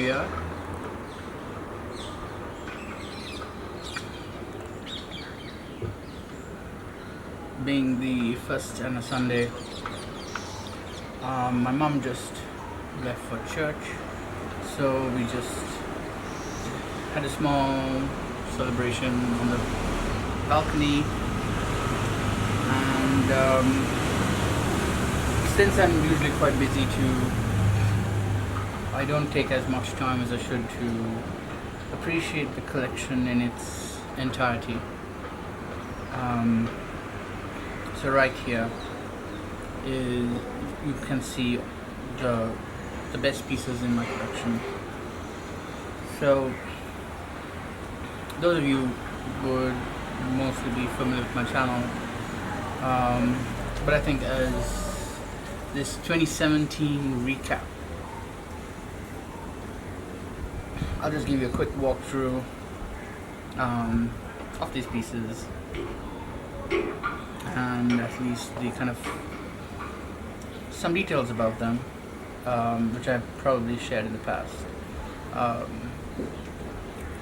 here. Being the first and a Sunday, my mom just left for church, so we just had a small celebration on the balcony. And since I'm usually quite busy too, I don't take as much time as I should to appreciate the collection in its entirety. So right here is, you can see the best pieces in my collection. So those of you would mostly be familiar with my channel, but I think as this 2017 recap, I'll just give you a quick walkthrough of these pieces, and at least the kind of some details about them, which I've probably shared in the past.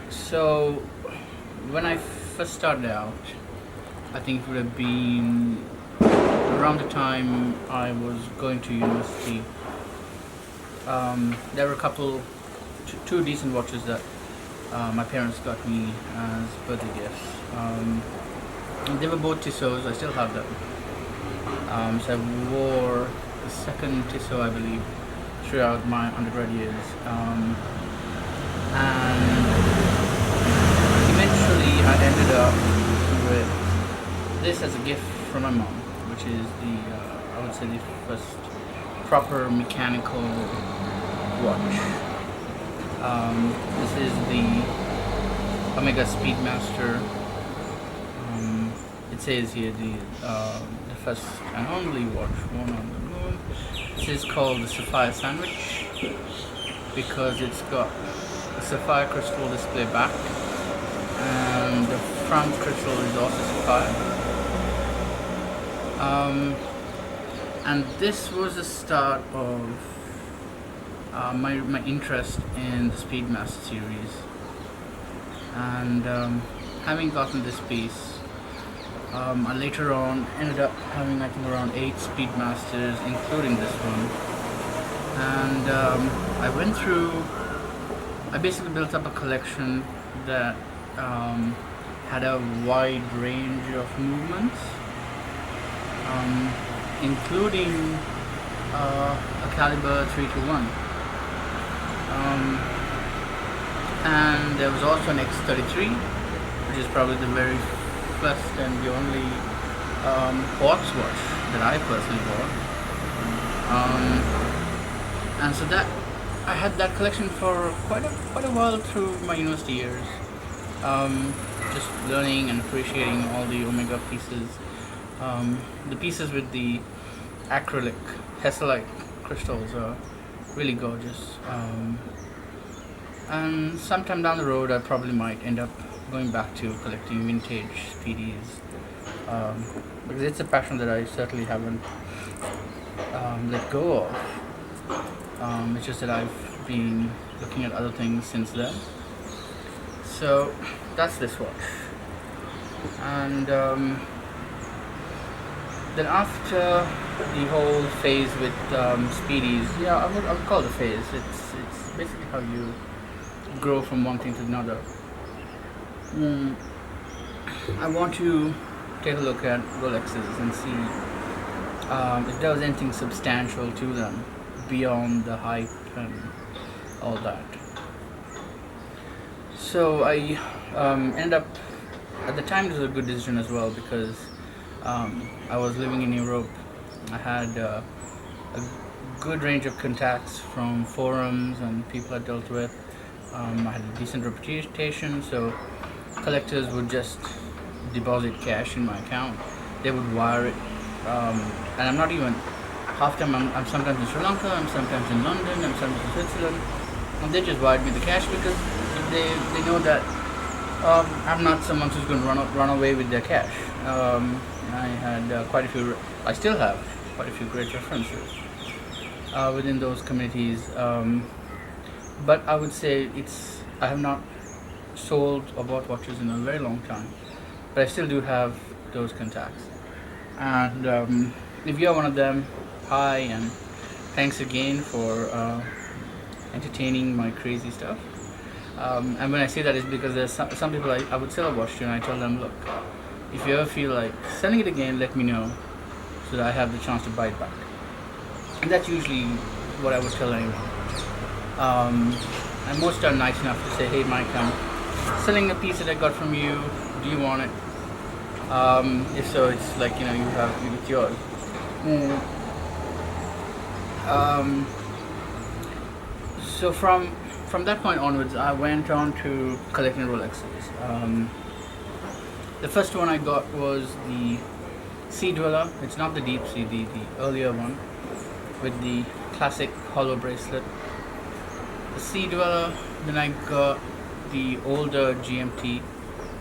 So when I first started out, I think it would have been around the time I was going to university. There were two decent watches that my parents got me as birthday gifts. They were both Tissots. I still have them. So I wore the second Tissot, I believe, throughout my undergrad years. And eventually I ended up with this as a gift from my mom, which is I would say the first proper mechanical watch. This is the Omega Speedmaster. It says here the first and only watch worn on the moon. This is called the Sapphire Sandwich because it's got a sapphire crystal display back, and the front crystal is also sapphire. And this was the start of my interest in the Speedmaster series. And having gotten this piece, I later on ended up having, I think, around 8 Speedmasters, including this one. And I basically built up a collection that had a wide range of movements, including a caliber 321. And there was also an X33, which is probably the very first and the only quartz watch that I personally bought. And so that I had that collection for quite a while through my university years, just learning and appreciating all the Omega pieces. The pieces with the acrylic Hesalite crystals are really gorgeous. And sometime down the road I probably might end up going back to collecting vintage Speedies, because it's a passion that I certainly haven't let go of. It's just that I've been looking at other things since then. So that's this watch. And then after the whole phase with Speedies, yeah, I would call it a phase. It's basically how you grow from one thing to another. I want to take a look at Rolexes and see if there was anything substantial to them beyond the hype and all that. So I ended up, at the time it was a good decision as well, because I was living in Europe. I had a good range of contacts from forums and people I dealt with. I had a decent reputation, so collectors would just deposit cash in my account. They would wire it, and I'm not even, half time I'm sometimes in Sri Lanka, I'm sometimes in London, I'm sometimes in Switzerland, and they just wired me the cash because they know that I'm not someone who's going to run away with their cash. I had I still have quite a few great references within those communities. but I would say I have not sold or bought watches in a very long time, but I still do have those contacts. And if you're one of them, hi, and thanks again for entertaining my crazy stuff. And when I say that, it's because there's some people I would sell a watch to, and I tell them, look, if you ever feel like selling it again, let me know so that I have the chance to buy it back. And that's usually what I would tell anyone. And most are nice enough to say, hey Mike, I'm selling a piece that I got from you. Do you want it? If so, it's like, you have it's yours. So from that point onwards, I went on to collecting Rolexes. The first one I got was the Sea Dweller. It's not the Deep Sea, the earlier one with the classic hollow bracelet. The Sea Dweller. Then I got the older GMT,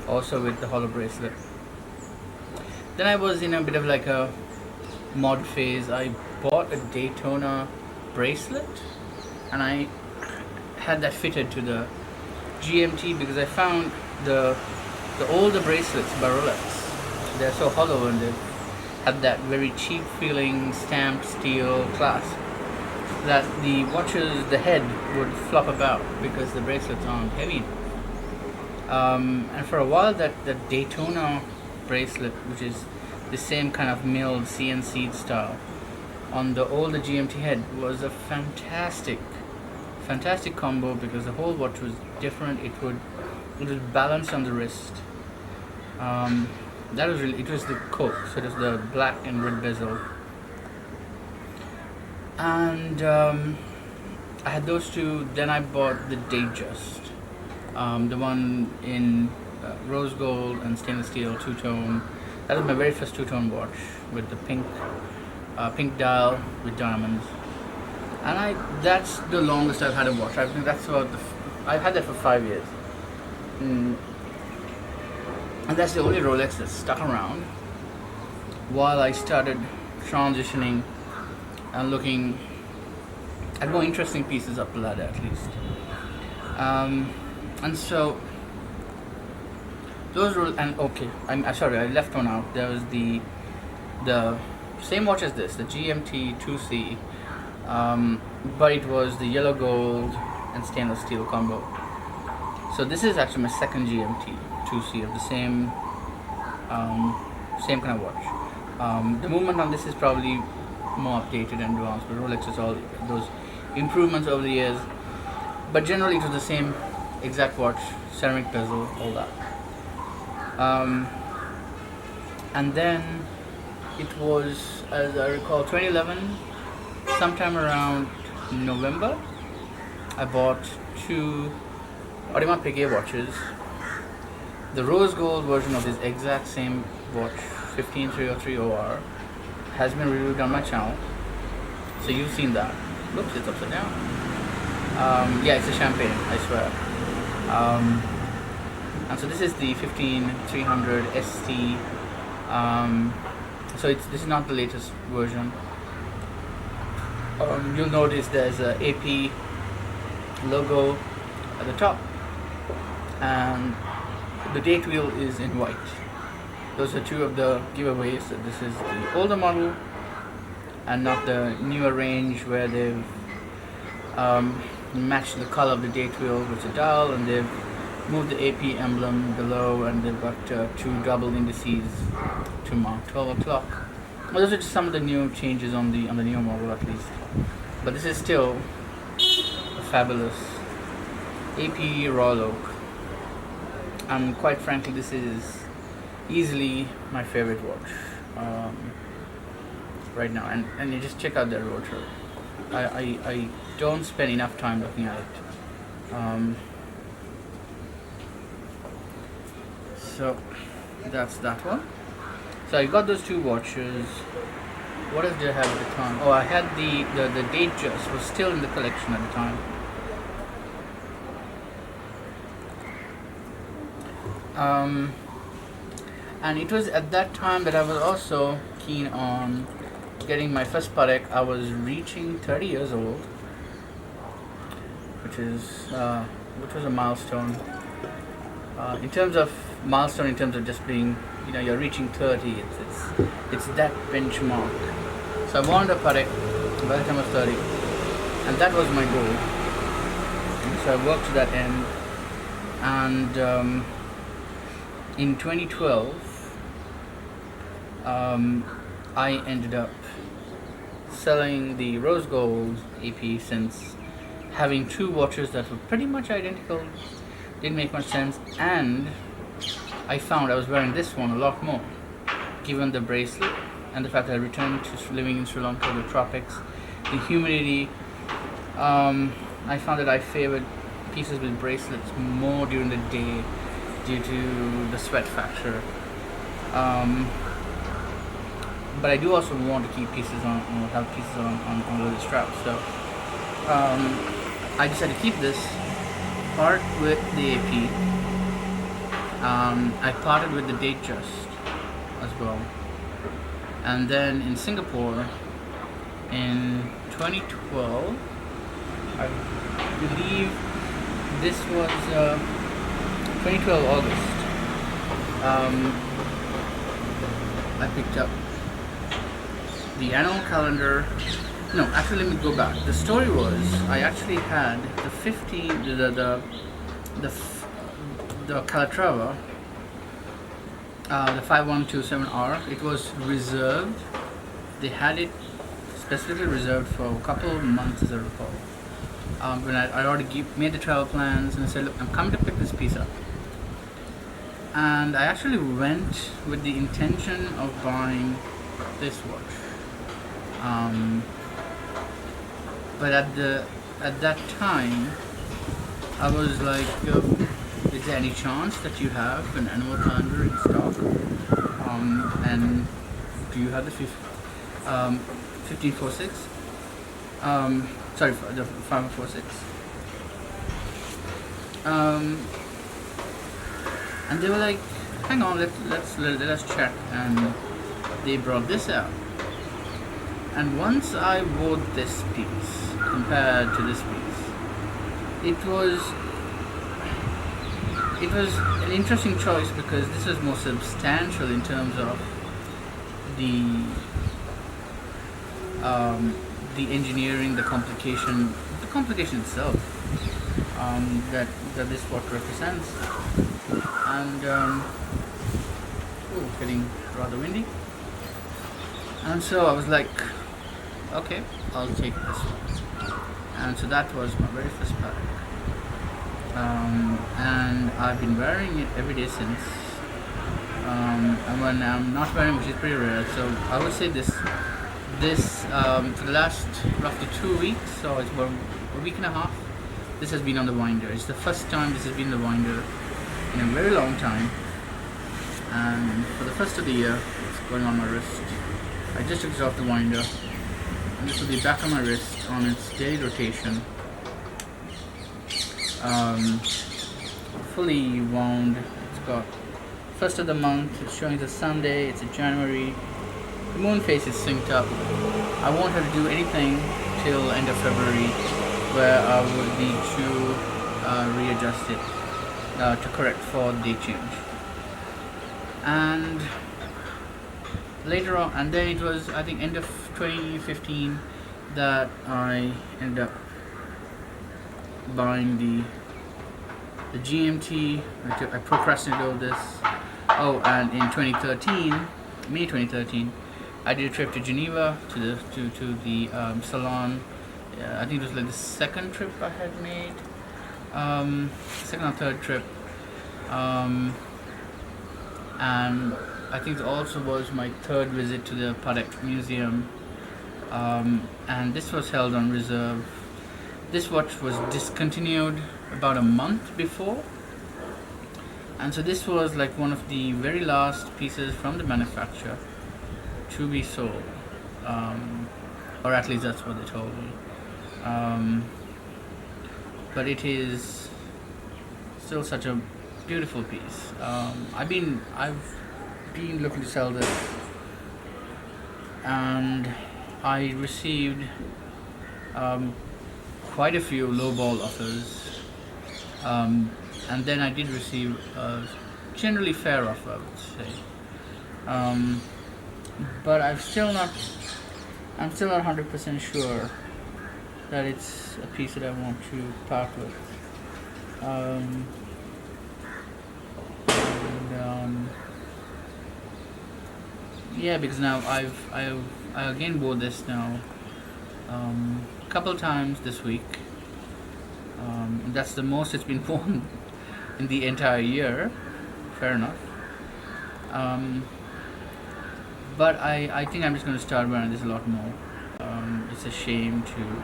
also with the hollow bracelet. Then I was in a bit of like a mod phase. I bought a Daytona bracelet, and I had that fitted to the GMT because I found the older bracelets by Rolex, they're so hollow and they had that very cheap feeling stamped steel clasp that the watches, the head would flop about because the bracelets aren't heavy. And for a while that Daytona bracelet, which is the same kind of milled CNC style on the older GMT head, was a fantastic combo because the whole watch was different. It was balanced on the wrist. That was really, it was the Coke, so it was the black and red bezel. And I had those two. Then I bought the Datejust, the one in rose gold and stainless steel two-tone. That was my very first two-tone watch with the pink dial with diamonds. And that's the longest I've had a watch. I think that's about I've had that for 5 years. And that's the only Rolex that stuck around while I started transitioning and looking at more interesting pieces up the ladder, at least. And so those were, and okay, I'm sorry, I left one out. There was the same watch as this, the GMT 2C, but it was the yellow gold and stainless steel combo. So this is actually my second GMT 2C of the same kind of watch. The movement on this is probably more updated and advanced, but Rolex has all those improvements over the years. But generally, it was the same exact watch, ceramic bezel, all that. And then it was, as I recall, 2011, sometime around November, I bought two Audemars Piguet watches. The rose gold version of this exact same watch, 15303 OR, has been reviewed on my channel, so you've seen that. Oops, it's upside down. Yeah, it's a champagne, I swear. And so this is the 15300 ST. So this is not the latest version. You'll notice there's a AP logo at the top, and the date wheel is in white. Those are two of the giveaways. So this is the older model and not the newer range where they've matched the color of the date wheel with the dial, and they've moved the AP emblem below, and they've got two double indices to mark 12 o'clock. Well, those are just some of the new changes on the newer model, at least. But this is still a fabulous AP Royal Oak, and quite frankly, this is easily my favorite watch right now. And you just check out that rotor. I don't spend enough time looking at it. So that's that one. So I got those two watches. What else did I have at the time? Oh, I had the Datejust was still in the collection at the time. And it was at that time that I was also keen on getting my first Patek. I was reaching 30 years old, which was a milestone. In terms of milestone, in terms of just being, you're reaching 30. It's that benchmark. So I wanted a Patek by the time I was 30, and that was my goal. And so I worked to that end, and in 2012, I ended up selling the rose gold AP, since having two watches that were pretty much identical didn't make much sense, and I found I was wearing this one a lot more, given the bracelet and the fact that I returned to living in Sri Lanka, the tropics, the humidity. I found that I favored pieces with bracelets more during the day due to the sweat factor. But I do also want to keep pieces on, or have pieces on little straps. So I decided to keep this, part with the AP. I parted with the Datejust as well. And then in Singapore, in 2012, I believe this was 2012 August, I picked up the annual calendar. No, actually, let me go back. The story was I actually had the Calatrava, the 5127R. It was reserved. They had it specifically reserved for a couple of months, as I recall. When I already made the travel plans, and I said, look, I'm coming to pick this piece up. And I actually went with the intention of buying this watch. But at that time, I was like, is there any chance that you have an annual calendar in stock? And do you have the 1546? Sorry, the 546. And they were like, hang on, let us check. And they brought this out. And once I wore this piece compared to this piece, it was an interesting choice, because this was more substantial in terms of the engineering, the complication itself, that this watch represents. And getting rather windy. And so I was like, okay, I'll take this one. And so that was my very first Patek. And I've been wearing it every day since. And when I'm not wearing, which is pretty rare, so I would say this for the last roughly 2 weeks, so it's about a week and a half, this has been on the winder. It's the first time this has been the winder in a very long time. And for the first of the year, it's going on my wrist. I just took it off the winder, and this will be back on my wrist on its daily rotation. Fully wound. It's got first of the month. It's showing the Sunday. It's a January. The moon phase is synced up. I won't have to do anything till end of February, where I would need to readjust it to correct for date change. And later on, and then it was, I think, end of 2015 that I ended up buying the GMT. I procrastinated all this. Oh, and in May 2013, I did a trip to Geneva to the salon. I think it was like the second trip I had made, second or third trip, and I think it also was my third visit to the Patek Museum, and this was held on reserve. This watch was discontinued about a month before, and so this was like one of the very last pieces from the manufacturer to be sold, or at least that's what they told me. But it is still such a beautiful piece. I've been looking to sell this, and I received quite a few lowball offers, and then I did receive a generally fair offer, I would say. But I'm still not 100% sure that it's a piece that I want to part with. Yeah, because now I again wore this now a couple times this week. That's the most it's been worn in the entire year. Fair enough. But I think I'm just going to start wearing this a lot more. It's a shame to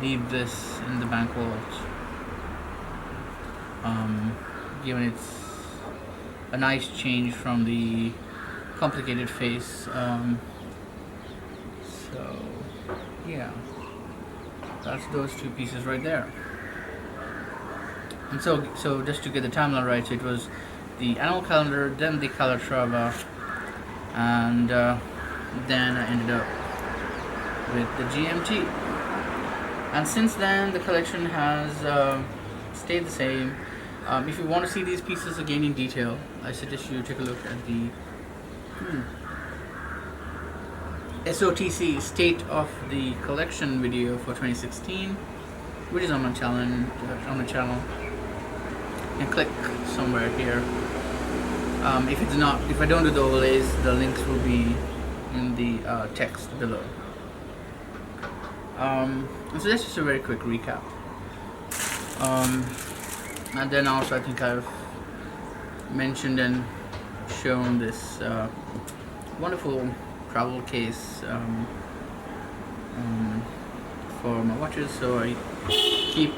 leave this in the bank vault, given it's a nice change from the complicated face. So yeah, that's those two pieces right there. And so just to get the timeline right, so it was the annual calendar, then the Calatrava, and then I ended up with the GMT. And since then, the collection has stayed the same. If you want to see these pieces again in detail, I suggest you take a look at the SOTC State of the Collection video for 2016, which is on my channel. And click somewhere here. If I don't do the overlays, the links will be in the text below. So that's just a very quick recap. And then also I think I've mentioned and shown this wonderful travel case for my watches. So I keep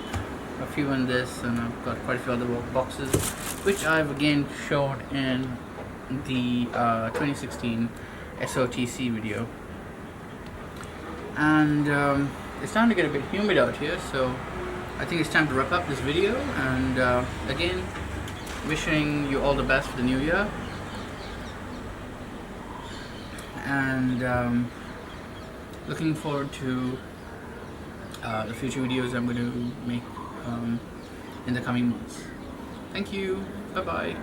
a few in this, and I've got quite a few other boxes, which I've again shown in the 2016 SOTC video. And it's starting to get a bit humid out here, so I think it's time to wrap up this video. And again, wishing you all the best for the new year, and looking forward to the future videos I'm going to make in the coming months. Thank you. Bye bye.